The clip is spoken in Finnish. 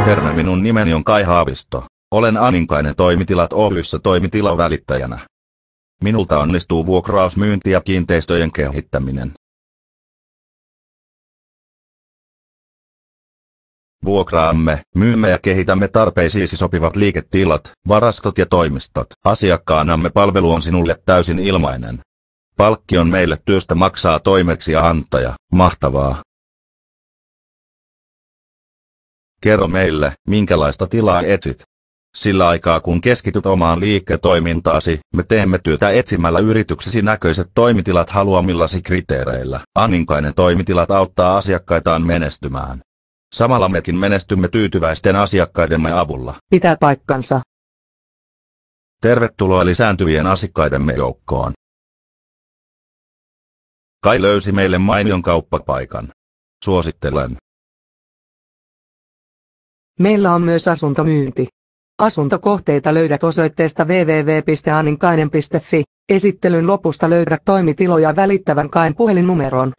Terve, minun nimeni on Kai Haavisto. Olen Aninkainen Toimitilat Oy:ssä toimitilavälittäjänä. Minulta onnistuu vuokraus, myynti ja kiinteistöjen kehittäminen. Vuokraamme, myymme ja kehitämme tarpeisiisi sopivat liiketilat, varastot ja toimistot. Asiakkaanamme palvelu on sinulle täysin ilmainen. Palkkion meille työstä maksaa toimeksiantaja. Mahtavaa! Kerro meille, minkälaista tilaa etsit. Sillä aikaa kun keskityt omaan liiketoimintaasi, me teemme työtä etsimällä yrityksesi näköiset toimitilat haluamillasi kriteereillä. Aninkainen Toimitilat auttaa asiakkaitaan menestymään. Samalla mekin menestymme tyytyväisten asiakkaidemme avulla. Pitää paikkansa. Tervetuloa lisääntyvien asiakkaidemme joukkoon. Kai löysi meille mainion kauppapaikan. Suosittelen. Meillä on myös asuntomyynti. Asuntokohteita löydät osoitteesta www.aninkainen.fi. Esittelyn lopusta löydät toimitiloja välittävän Kain puhelinnumeron.